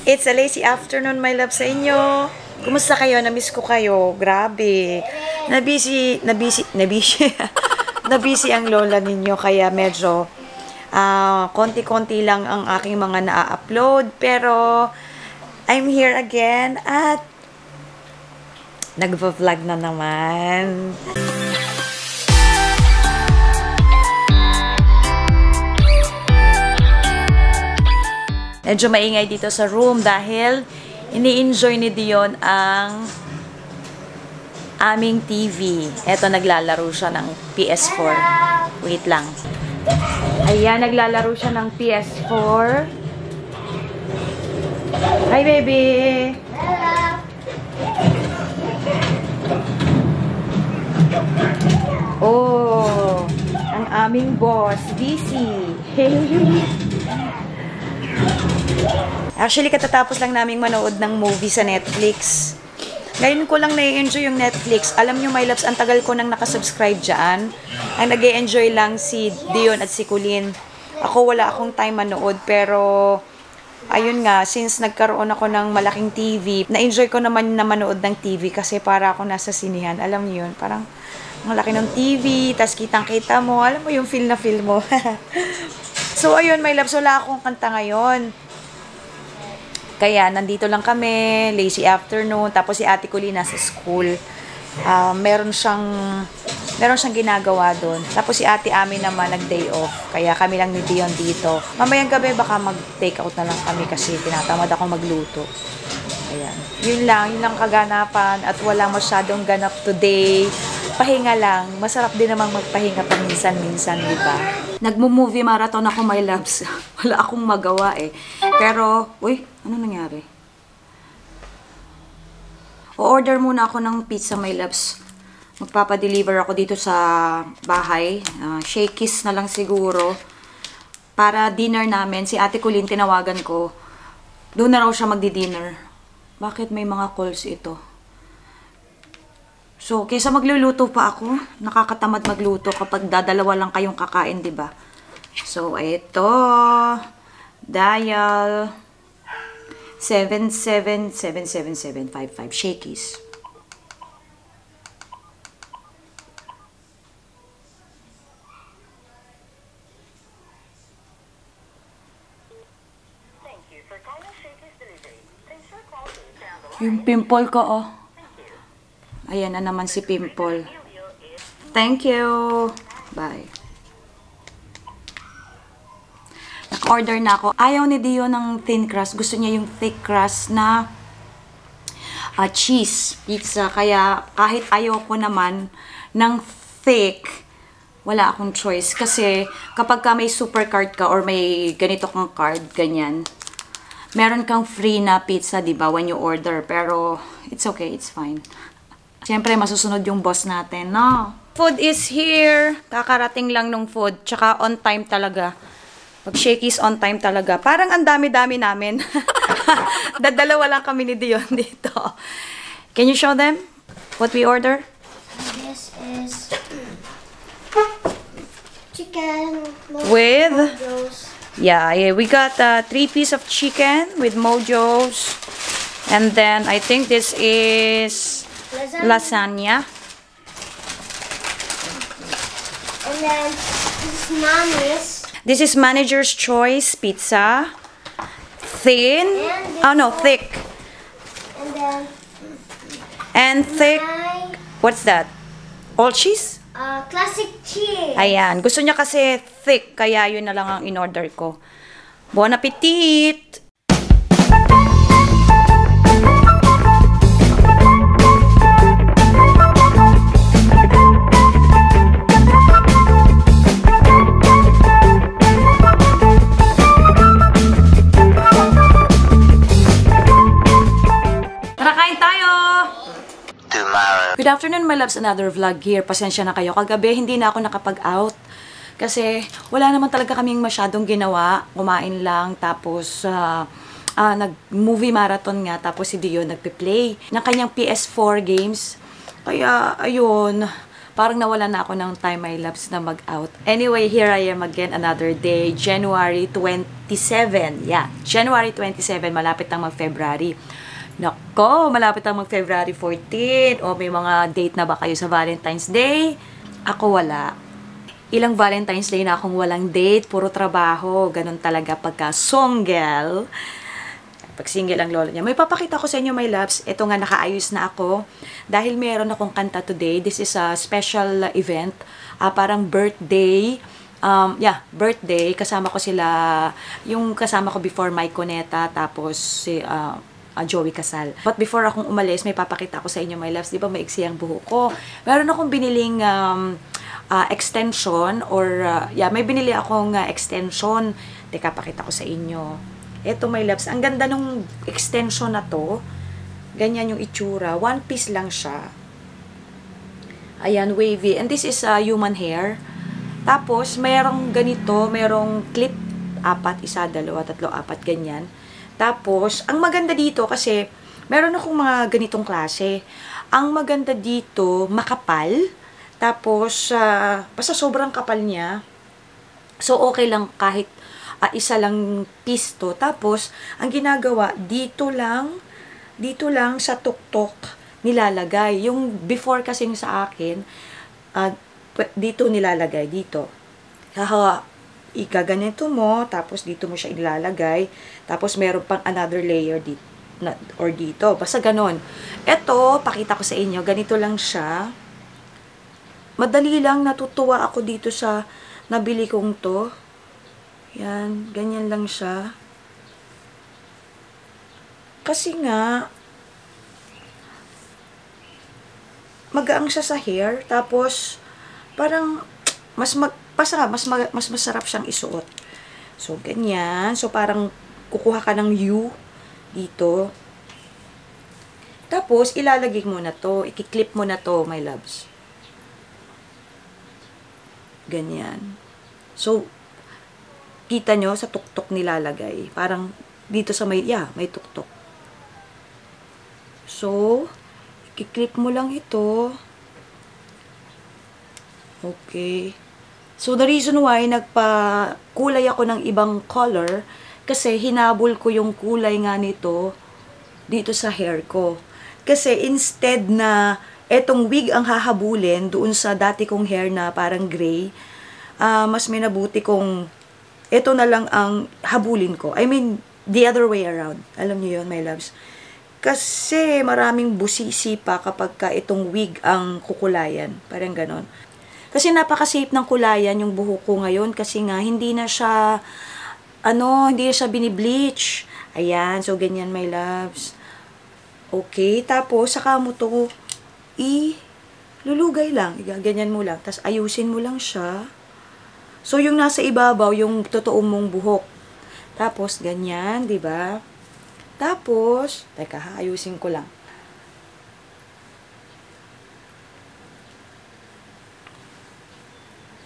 It's a lazy afternoon, my love, sa inyo. Kumusta kayo? Namiss ko kayo. Grabe. Nabisi nabisi ang lola ninyo, kaya medyo konti-konti lang ang aking mga na-upload. Pero, I'm here again at nagvo-vlog na naman. Medyo maingay dito sa room dahil ini-enjoy ni Dion ang aming TV. Eto, naglalaro siya ng PS4. Wait lang. Ayan, naglalaro siya ng PS4. Hi, baby! Oh, ang aming boss, busy. Actually, katatapos lang naming manood ng movie sa Netflix. Ngayon ko lang na-enjoy yung Netflix. Alam nyo, my loves, ang tagal ko nang nakasubscribe dyan. Ang nag-e-enjoy lang si Dion at si Colleen. Ako, wala akong time manood, pero ayun nga, since nagkaroon ako ng malaking TV, na-enjoy ko naman na manood ng TV kasi para ako nasa sinihan. Alam nyo yun, parang ang laki ng TV, tas kitang-kita mo. Alam mo yung feel na feel mo. So, ayun, my loves, wala akong kanta ngayon. Kaya, nandito lang kami, lazy afternoon, tapos si Ate Colleen nasa school. Meron siyang ginagawa doon. Tapos si Ate Ami naman nag-day off. Kaya kami lang ni Dion dito. Mamayang gabi baka mag-take out na lang kami kasi tinatamad ako magluto. Ayan. Yun lang kaganapan at walang masyadong ganap today. Pahinga lang. Masarap din namang magpahinga paminsan-minsan, di ba? Nagmo-movie marathon ako, my loves. Wala akong magawa eh. Pero, uy, ano nangyari? O-order muna ako ng pizza, my loves. Magpapadeliver ako dito sa bahay. Shakey's na lang siguro. Para dinner namin, si Ate Colleen tinawagan ko. Doon na raw siya magdi-dinner. Bakit may mga calls ito? So, kaysa magluluto pa ako, nakakatamad magluto kapag dadalawa lang kayong kakain, di ba? So, ito. Dial 7777755 Shakey's. Yung pimple ko, oh. Ayan na naman si pimple. Thank you. Bye. Nag-order na ako. Ayaw ni Dio ng thin crust. Gusto niya yung thick crust na cheese pizza. Kaya kahit ayaw ko naman ng thick, wala akong choice. Kasi kapag ka may super card ka or may ganito kang card, ganyan, meron kang free na pizza, diba, when you order. Pero, it's okay, it's fine. Siyempre, masusunod yung boss natin, no? Food is here. Kakarating lang nung food. Tsaka on time talaga. Pag Shakey's on time talaga. Parang ang dami-dami namin. Dadalawa lang kami ni Dion dito. Can you show them what we order? This is chicken with Mojos. Yeah, we got 3 pieces of chicken with Mojos. And then, I think this is lasagna. And then, this is Mommy's. This is Manager's Choice Pizza. Thin. Oh, no, thick. And then, And thick. What's that? All cheese? classic cheese. Ayan. Gusto niya kasi thick, kaya yun na lang ang in-order ko. Bon appetit! Good afternoon, my loves. Another vlog here. Pasensya na kayo. Kagabi, hindi na ako nakapag-out. Kasi, wala naman talaga kaming masyadong ginawa. Kumain lang. Tapos, nag-movie marathon nga. Tapos, si Dio nagpe-play ng kanyang PS4 games. Kaya, ayun. Parang nawala na ako ng time, my loves, na mag-out. Anyway, here I am again, another day, January 27. Yeah, January 27, malapit ang mag-February. Nako, malapit ang mag-February 14. O may mga date na ba kayo sa Valentine's Day? Ako wala. Ilang Valentine's Day na akong walang date, puro trabaho. Ganun talaga pagka single. Pag single ang lola niya. May papakita ko sa inyo, my loves. Ito nga, nakaayos na ako. Dahil meron akong kanta today. This is a special event. Parang birthday. Birthday. Kasama ko sila, yung kasama ko before, Mike Coneta, tapos si Joey Casal. But before akong umalis, may papakita ko sa inyo, my loves. Di ba maiksi ang buhok ko? Meron akong biniling extension or, may binili akong extension. Teka, pakita ko sa inyo. Eto, my loves, ang ganda nung extension na to. Ganyan yung itsura. One piece lang siya. Ayan, wavy. And this is human hair. Tapos, mayroong ganito, mayroong clip. 4, 1, 2, 3, 4, ganyan. Tapos, ang maganda dito kasi, meron akong mga ganitong klase. Ang maganda dito, makapal. Tapos, basta sobrang kapal niya. So, okay lang kahit isa lang piece to. Tapos, ang ginagawa, dito lang sa tuktok nilalagay. Yung before kasing sa akin, dito nilalagay, dito. Igaganito mo, tapos dito mo siya ilalagay, tapos meron pang another layer dito, or dito. Basta ganon. Ito, pakita ko sa inyo, ganito lang siya. Madali lang, natutuwa ako dito sa nabili kong to. Yan, ganyan lang siya. Kasi nga, magaang siya sa hair, tapos, parang, mas masarap siyang isuot. So, ganyan. So, parang, kukuha ka ng U dito. Tapos, ilalagay mo na to, ikiklip mo na to, my loves. Ganyan. So, kita nyo, sa tuktok nilalagay. Parang, dito sa may tuktok. So, i-clip mo lang ito. Okay. So, the reason why nagpa-kulay ako ng ibang color, kasi hinabol ko yung kulay nga nito dito sa hair ko. Kasi instead na etong wig ang hahabulin doon sa dati kong hair na parang gray, mas minabuti kong ito na lang ang habulin ko. I mean, the other way around. Alam niyo yun, my loves. Kasi maraming busisi pa kapag ka itong wig ang kukulayan. Parang ganon. Kasi napaka-safe ng kulayan yung buhok ko ngayon kasi nga hindi na siya binibleach. Ayan, so ganyan, my loves. Okay, tapos saka mo to lulugay lang. Ganyan mo lang. Tapos ayusin mo lang siya. So, yung nasa ibabaw, yung totoong mong buhok. Tapos, ganyan, di ba? Tapos, teka, ayusin ko lang.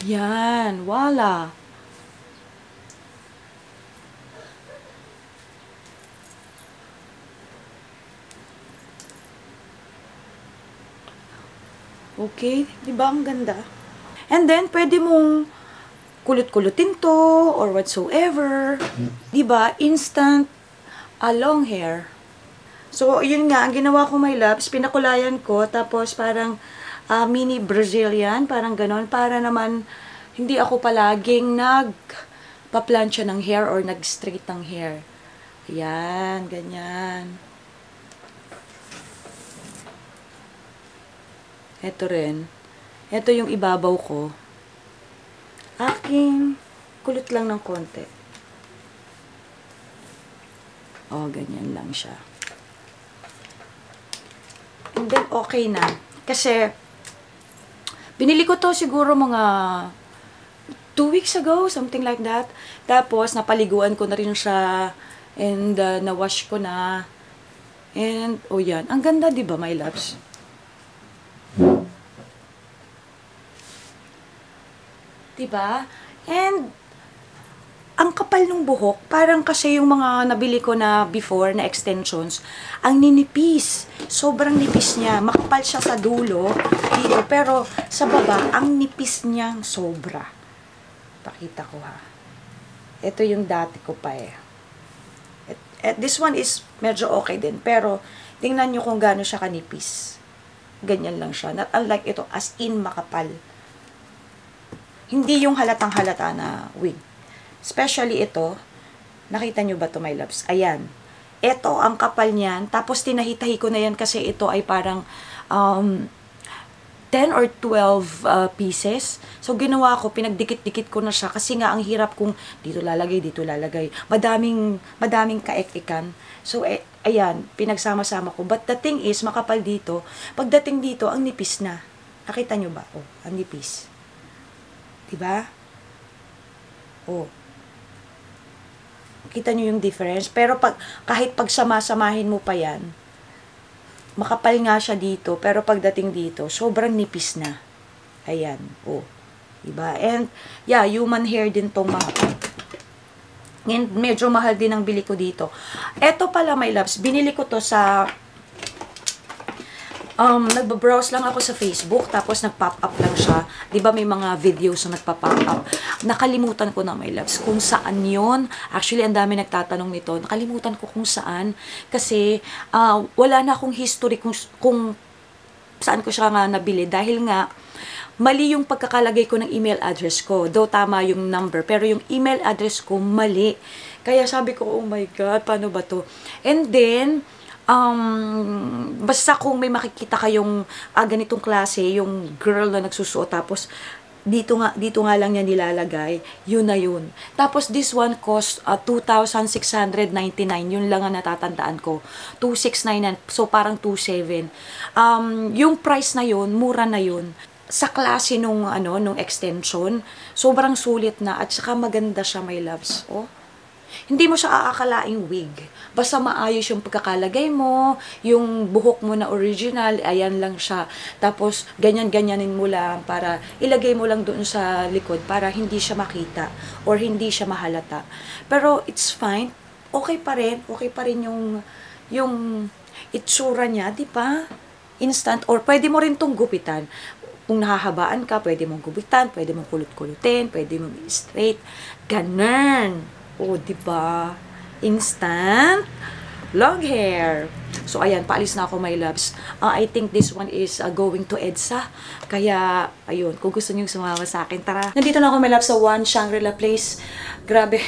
Yan, wala. Okay, di ba ang ganda? And then, pwede mong kulot-kulutin to or whatsoever. Diba? Instant long hair. So, yun nga, ang ginawa ko, my loves, pinakulayan ko, tapos parang mini Brazilian, parang ganon, para naman hindi ako palaging nagpa-plancha ng hair or nag-straight ng hair. Ayan, ganyan. Ito rin. Ito yung ibabaw ko. Aking kulot lang ng konti. Ganyan lang siya. And then, okay na. Kasi, binili ko to siguro mga 2 weeks ago, something like that. Tapos, napaliguan ko na rin siya. And, na-wash ko na. And, yan. Ang ganda, di ba, my loves? Diba? And, ang kapal ng buhok, parang kasi yung mga nabili ko na before na extensions, ang ninipis. Sobrang nipis niya. Makapal siya sa dulo, dito, pero sa baba, ang nipis niyang sobra. Pakita ko ha. Ito yung dati ko pa eh. This one is medyo okay din, pero tingnan nyo kung gaano siya kanipis. Ganyan lang siya. Not unlike ito, as in makapal. Hindi yung halatang halata na wig. Especially ito, nakita nyo ba to my loves? Ayan. Ito, ang kapal niyan. Tapos tinahitahi ko na yan kasi ito ay parang 10 or 12 pieces. So, ginawa ko, pinagdikit-dikit ko na siya kasi nga ang hirap kung dito lalagay, dito lalagay. Madaming kaek-ikan. So, ayan, pinagsama-sama ko. But the thing is, makapal dito. Pagdating dito, ang nipis na. Nakita nyo ba? Oh, ang nipis. Diba? Oh. Kita nyo yung difference. Pero kahit pagsama-samahin mo pa yan, makapal nga siya dito, pero pagdating dito, sobrang nipis na. Ayan. Oh. Diba? And, yeah, human hair din tong mga. And medyo mahal din ang bili ko dito. Eto pala, my loves, binili ko to sa nagbabrowse lang ako sa Facebook, tapos nag-pop up lang siya. Diba may mga videos na nagpa-pop up. Nakalimutan ko na, my loves, kung saan yon. Actually, ang dami nagtatanong nito. Nakalimutan ko kung saan. Kasi, wala na akong history kung saan ko siya nga nabili. Dahil nga, mali yung pagkakalagay ko ng email address ko. Though tama yung number, pero yung email address ko mali. Kaya sabi ko, oh my God, paano ba to? And then, basta kung may makikita kayong ganitong klase, yung girl na nagsusuot, tapos dito nga lang niya nilalagay, yun na yun. Tapos this one cost 2,699, yun lang ang natatandaan ko. 2,699, so parang 2,700. Yung price na yun, mura na yun. Sa klase nung extension, sobrang sulit na, at saka maganda siya, my loves. Oh. Hindi mo siya aakalaing wig. Basta maayos yung pagkakalagay mo, yung buhok mo na original, ayan lang siya. Tapos, ganyan-ganyanin mo lang para ilagay mo lang doon sa likod para hindi siya makita or hindi siya mahalata. Pero, it's fine. Okay pa rin yung itsura niya, di ba? Instant. Or, pwede mo rin tong gupitan. Kung nahahabaan ka, pwede mong gupitan, pwede mong kulot-kulutin, pwede mong straight. Ganun. O, diba? Instant long hair. So, ayan, paalis na ako, my loves. I think this one is going to EDSA. Kaya, ayun, kung gusto nyo sumama sa akin, tara. Nandito na ako, my loves, sa One Shangri-La Place. Grabe.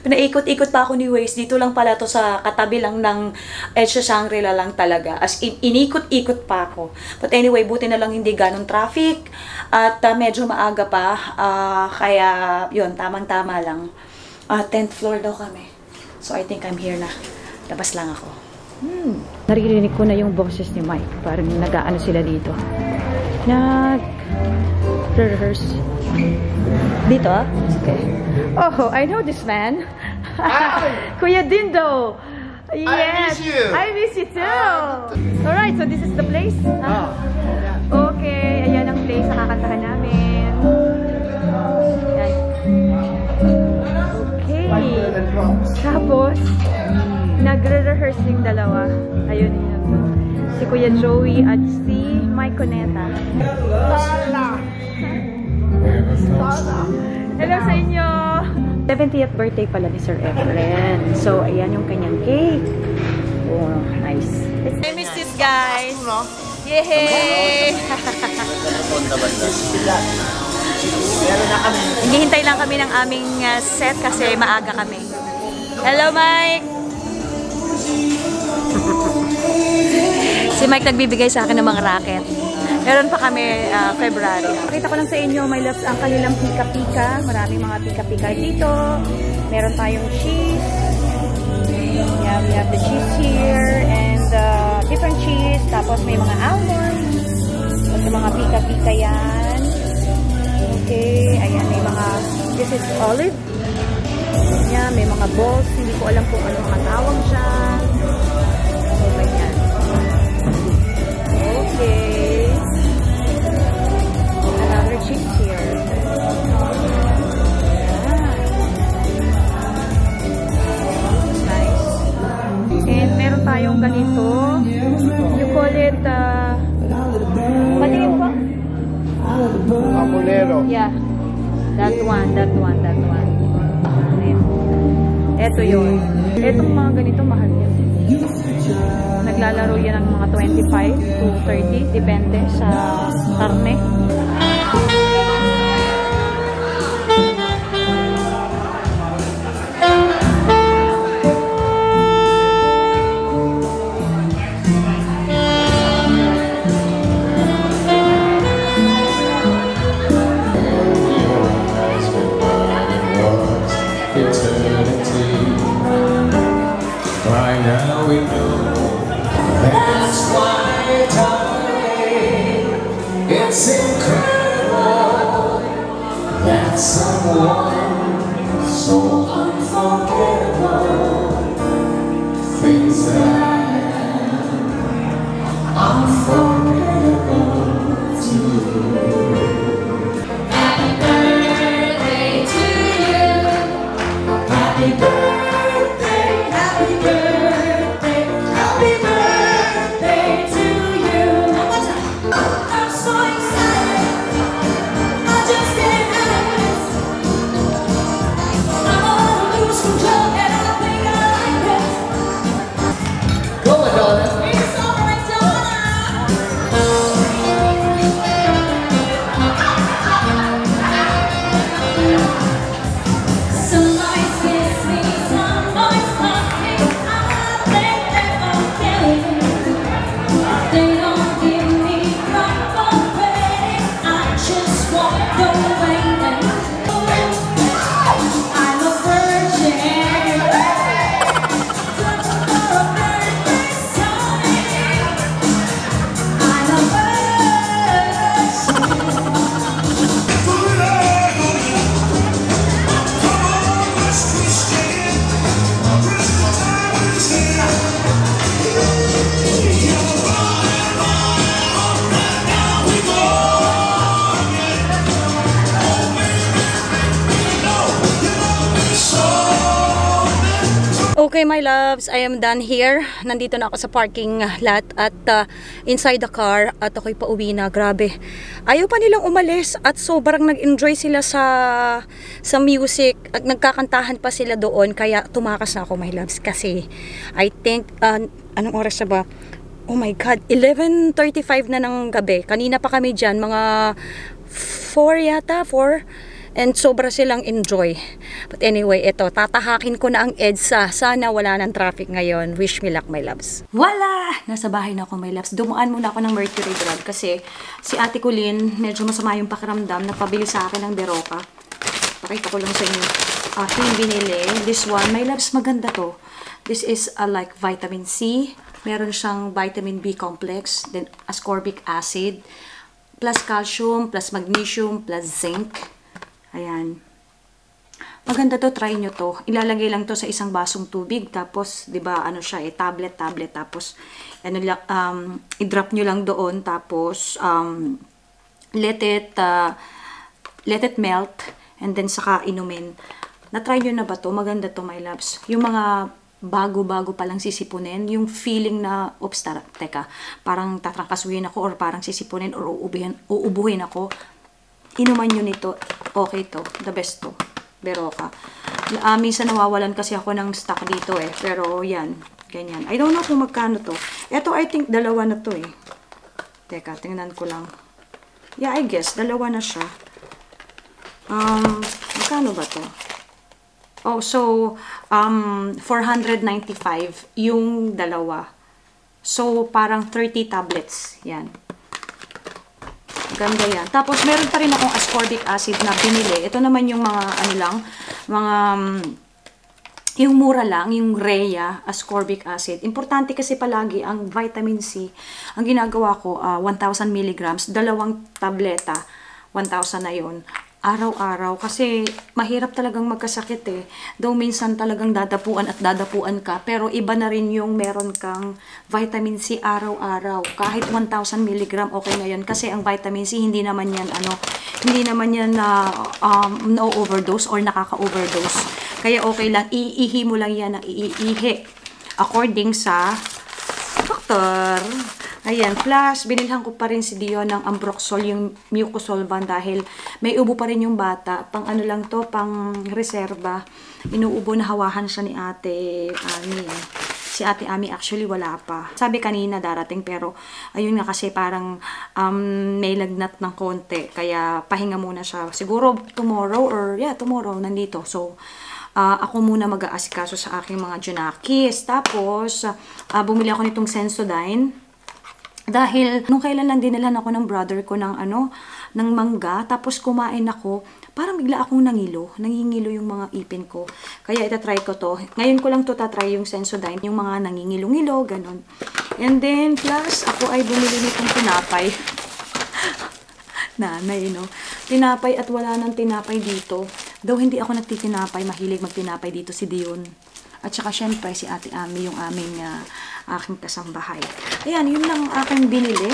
Pinaikot-ikot pa ako ni Waze. Dito lang pala to sa katabi lang ng EDSA Shangri-La lang talaga. As in, inikot-ikot pa ako. But anyway, buti na lang hindi ganong traffic. At medyo maaga pa. Kaya, yun, tamang-tama lang. 10th floor daw kami. So, I think I'm here na. Labas lang ako. Naririnig ko na yung boses ni Mike. Parang nag-aano sila dito. Nag-rehearse. Dito, ah? Okay. Oh, I know this man. Kuya Dindo. Yes. I miss you too. Alright, so this is the place? Okay, ayan ang place na kakantahan namin. Ayan. Tapos, nagre-rehearse yung dalawa. Ayun yun. Si Kuya Joey at si Mike Coneta. Hello sa inyo! 70th birthday pala ni Sir Efren. So, ayan yung kanyang cake. Oh, nice. I miss this, guys! Yay! Hinihintay lang kami ng aming set kasi maaga kami. Hello, Mike! Si Mike nagbibigay sa akin ng mga racket. Meron pa kami February. Pakita ko lang sa inyo, my loves, ang kanilang pika-pika. Maraming mga pika-pika dito. Meron tayong cheese. Yeah, we have the cheese here and different cheese. Tapos may mga almonds. Tapos mga pika-pika yan. Okay, ayan, may mga, this is olive. Yan, may mga balls. Hindi ko alam kung anong matawag siya. So, ganyan. Okay. Another cheese here. Ayan. tayong ganito. You call it, patingin po? Amulero. Yeah. That one. Ito yun. Etong mga ganito, mahal yan. Naglalaro yan ng mga 25 to 30, depende sa karne. It's incredible that someone so unforgettable thinks that I'm unforgettable too. Happy birthday to you. Happy birthday, happy birthday, happy birthday to you. One more time. I'm so excited, I just can't help it. I'm gonna lose control and I think I like it. Go Madonna. It's all Madonna. Some nights kiss me, some nights hug me. I think they're okay. They don't give me proper credit. I just walked away and I'm a virgin. Just for a birthday song. I'm a Okay, my loves, I am done here. Nandito na ako sa parking lot at inside the car at ako'y pauwi na. Grabe. Ayaw pa nilang umalis at sobrang nag-enjoy sila sa music at nagkakantahan pa sila doon. Kaya tumakas na ako, my loves, kasi I think, anong oras na ba? Oh my God, 11:35 na ng gabi. Kanina pa kami dyan, mga 4 yata, 4. And sobra silang enjoy. But anyway, ito, tatahakin ko na ang EDSA. Sana wala ng traffic ngayon. Wish me luck, my loves. Wala! Nasa bahay na ako, my loves. Dumaan muna ako ng Mercury Drug kasi si Ate Colleen, medyo masama yung pakiramdam. Nagpabili sa akin ng Berocca. Pakita ko lang sa inyo. Yung binili. This one, my loves, maganda to. This is like vitamin C. Meron siyang vitamin B complex. Then ascorbic acid. Plus calcium, plus magnesium, plus zinc. Ayan. Maganda to, try nyo to. Ilalagay lang to sa isang basong tubig. Tapos, di ba, ano siya tablet. Tapos, ano lang, i-drop nyo lang doon. Tapos, let it melt. And then, saka inumin. Na-try nyo na ba to? Maganda to, my loves. Yung mga bago-bago palang sisipunin, yung feeling na, oops, teka, parang tatrangkasuhin ako or parang sisipunin or uubuhin ako. Inuman nyo nito, okay to, the best to, Berocca. Minsan nawawalan kasi ako ng stock dito eh, pero yan, ganyan. I don't know kung magkano to. Ito, I think, dalawa na to eh. Teka, tingnan ko lang. Yeah, I guess, dalawa na siya. Magkano ba to? Oh, so, 495 yung dalawa. So, parang 30 tablets, yan. Ganda yan. Tapos, meron pa rin akong ascorbic acid na binili. Ito naman yung mga, ano lang, mga, yung mura lang, yung Rhea ascorbic acid. Importante kasi palagi ang vitamin C. Ang ginagawa ko, 1,000 milligrams, dalawang tableta, 1,000 na yun. Araw-araw. Kasi, mahirap talagang magkasakit eh. Though minsan talagang dadapuan at dadapuan ka. Pero iba na rin yung meron kang vitamin C araw-araw. Kahit 1,000 milligram, okay na yun. Kasi ang vitamin C, hindi naman yan, hindi naman yan na-overdose or nakaka-overdose. Kaya okay lang, iihi mo lang yan ng iihi. According sa Char. Ayan, plus, binilhan ko pa rin si Dion ng Ambroxol, yung Mucosolvan, dahil may ubo pa rin yung bata. Pang ano lang to, pang reserba. Inuubo na hawahan siya ni Ate Ami. Si Ate Ami actually wala pa. Sabi kanina darating, pero ayun nga kasi parang may lagnat ng konti. Kaya pahinga muna siya. Siguro tomorrow tomorrow nandito. So, ako muna mag-aasikaso sa aking mga junakis. Tapos, bumili ako nitong Sensodyne. Dahil, nung kailan lang dinalan ako ng brother ko ng ng mangga, tapos kumain ako, parang bigla akong nangingilo yung mga ipin ko. Kaya itatry ko to. Ngayon ko lang to tatry yung Sensodyne, yung mga nangingilo-ngilo, ganun. And then, plus, ako ay bumili nitong tinapay. Nanay, no? Tinapay at wala nang tinapay dito. Though hindi ako nagtitinapay, mahilig magtinapay dito si Dion. At saka syempre si Ate Ami, yung aming aking kasambahay. Ayan, yun lang aking binili.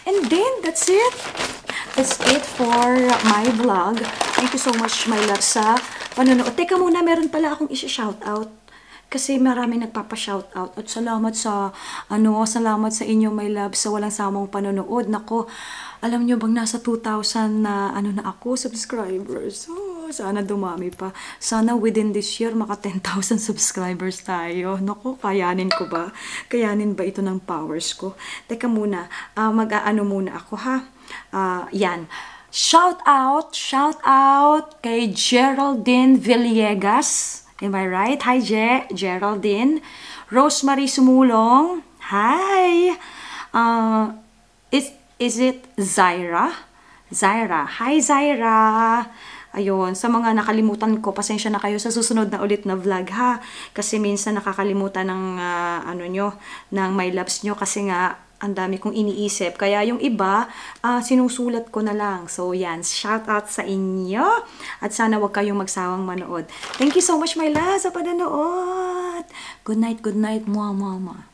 And then, that's it. That's it for my vlog. Thank you so much, my love, sa panonood. Teka muna, meron pala akong isi-shoutout. Kasi maraming nagpapa-shoutout. At salamat sa, salamat sa inyo, my love, sa walang samang panonood. Nako, alam nyo bang nasa 2,000 na, na ako, subscribers. Oh, sana dumami pa. Sana within this year, maka 10,000 subscribers tayo. Nako, kayanin ko ba? Kayanin ba ito ng powers ko? Teka muna, mag-aano muna ako, ha? Yan. Shout out kay Geraldine Villegas. Am I right? Hi, Geraldine. Rosemary Sumulong. Hi. Is it Zaira? Zaira. Hi, Zaira. Ayun, sa mga nakalimutan ko, pasensya na kayo sa susunod na ulit na vlog, ha? Kasi minsan nakakalimutan ng, ng my loves nyo, kasi nga, ang dami kong iniisip. Kaya yung iba, sinusulat ko na lang. So, yan. Shout out sa inyo. At sana wag kayong magsawang manood. Thank you so much, my love, sa panonood. Good night, mama.